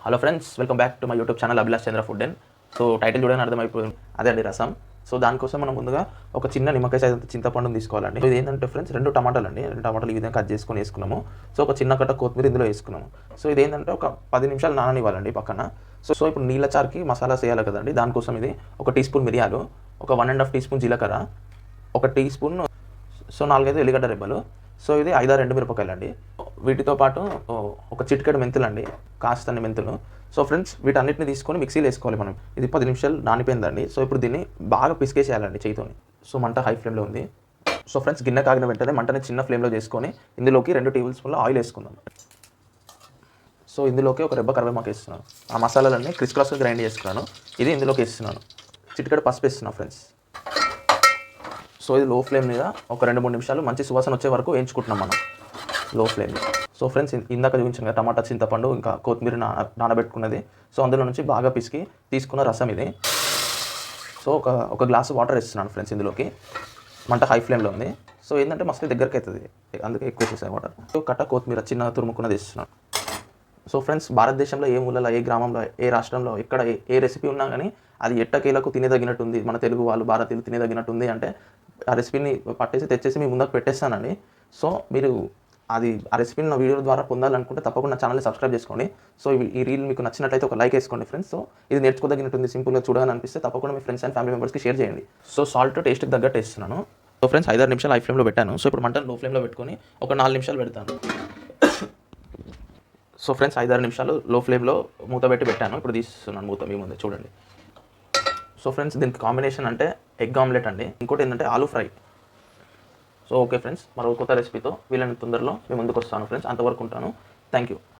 Hello friends, welcome back to my YouTube channel Abhilash Chandra food and so title చూడని అర్థమైపోయింది. అదే అండి రసం. సో దానికోసం మనం ముందుగా ఒక చిన్న నిమ్మకాయ సైజ్ చింతపండుని తీసుకోవాలండి. ఇది ఏంటంటే ఫ్రెండ్స్ 2 టమాటాలు అండి. 2 టమాటాలు ఈ విధంగా కట్ చేసుకొని వేసుకున్నాము. సో ఒక చిన్న కట్ట కొత్తిమీర ఇందులో వేసుకున్నాము. సో ఇది ఏంటంటే ఒక 10 నిమిషాలు నాననివ్వాలండి పక్కన. సో ఇప్పుడు నీళ్ళ చారుకి మసాలా చేయాలి కదండి. దానికోసం ఇది ఒక టీ స్పూన్ మిరియాలు, ఒక 1.5 టీ స్పూన్ జీలకర్ర, ఒక టీ స్పూన్ 4-5 ఎల్లిగడ్డ రెబ్బలు. సో ఇది 5-6 ఎండుమిరపకాయలు అండి. వీటితో పాటు ఒక చిటికెడు మెంతులు అండి, కాస్తన్ని మెంతులు. సో ఫ్రెండ్స్ వీటన్నిటిని తీసుకొని మిక్సీలో వేసుకోవాలి మనం. ఇది 10 నిమిషాలు నానిపోయిందండి. సో ఇప్పుడు దీన్ని బాగా పిసికేసేయాలండి చేయితోని. సో మంట హై ఫ్లేమ్లో ఉంది. సో ఫ్రెండ్స్ గిన్నె కాగిన వెంటనే మంటని చిన్న ఫ్లేమ్లో చేసుకొని ఇందులోకి 2 టేబుల్ స్పూన్ల ఆయిల్ వేసుకుందాం. సో ఇందులోకి ఒక రెబ్బ కరివేపాకు వేస్తున్నాను. ఆ మసాలాలన్నీ క్రిస్ క్రాస్గా గ్రైండ్ చేసుకున్నాను. ఇది ఇందులోకి వేస్తున్నాను. చిటికెడు పసుపు వేస్తున్నాను ఫ్రెండ్స్. సో ఇది లో ఫ్లేమ్ మీద ఒక 2-3 నిమిషాలు మంచి సువాసన వచ్చే వరకు వేయించుకుంటున్నాం మనం లో ఫ్లేమ్. సో ఫ్రెండ్స్ ఇందాక చూపించాను కదా టమాటా, చింతపండు, ఇంకా కొత్తిమీర నానబెట్టుకున్నది. సో అందులో నుంచి బాగా పిసికి తీసుకున్న రసం ఇది. సో ఒక గ్లాసు వాటర్ వేస్తున్నాను ఫ్రెండ్స్ ఇందులోకి. మంట హై ఫ్లేమ్లో ఉంది. సో ఏంటంటే మస్తు దగ్గరికి అవుతుంది, అందుకే ఎక్కువ వేసేసాను వాటర్. సో కట్ట కొత్తిమీర చిన్న తురుముకున్నది వేస్తున్నాను. సో ఫ్రెండ్స్ భారతదేశంలో ఏ మూలలో, ఏ గ్రామంలో, ఏ రాష్ట్రంలో, ఎక్కడ ఏ రెసిపీ ఉన్నా కానీ అది ఎట్టకేలకు తినేదగినట్టుంది, మన తెలుగు వాళ్ళు భారతీయులు తినేదగినట్టుంది అంటే ఆ రెసిపీని పట్టేసి తెచ్చేసి మీ ముందుకు పెట్టేస్తానండి. సో మీరు ఆ రెసిపీని నా వీడియో ద్వారా పొందాలనుకుంటే తప్పకుండా ఛానల్ని సబ్స్క్రైబ్ చేసుకోండి. సో ఈ రీల్ మీకు నచ్చినట్లయితే ఒక లైక్ వేసుకోండి ఫ్రెండ్స్. సో ఇది నేర్చుకోదగినట్టుంది, సింపుల్గా చూడాలని అనిపిస్తే తప్పకుండా మీ ఫ్రెండ్స్ అండ్ ఫ్యామిలీ మెంబర్స్కి షేర్ చేయండి. సో సాల్ట్ టేస్ట్కి తగ్గట్టు వేస్తున్నాను. సో ఫ్రెండ్స్ 5-6 నిమిషాలు హై ఫ్లేమ్లో పెట్టాను. సో ఇప్పుడు మంటను లో ఫ్లేమ్లో పెట్టుకొని ఒక 4 నిమిషాలు పెడతాను. సో ఫ్రెండ్స్ 5-6 నిమిషాలు లో ఫ్లేమ్లో మూత పెట్టి పెట్టాను. ఇప్పుడు తీస్తున్నాను మూత మీ ముందే చూడండి. సో ఫ్రెండ్స్ దీనికి కాంబినేషన్ అంటే ఎగ్ ఆమ్లెట్ అండి, ఇంకోటి ఏంటంటే aloo fry. So okay friends, మరో కొత్త రెసిపీతో వీళ్ళని తొందరలో మీ ముందుకు వస్తాను ఫ్రెండ్స్. అంతవరకు ఉంటాను. Thank you.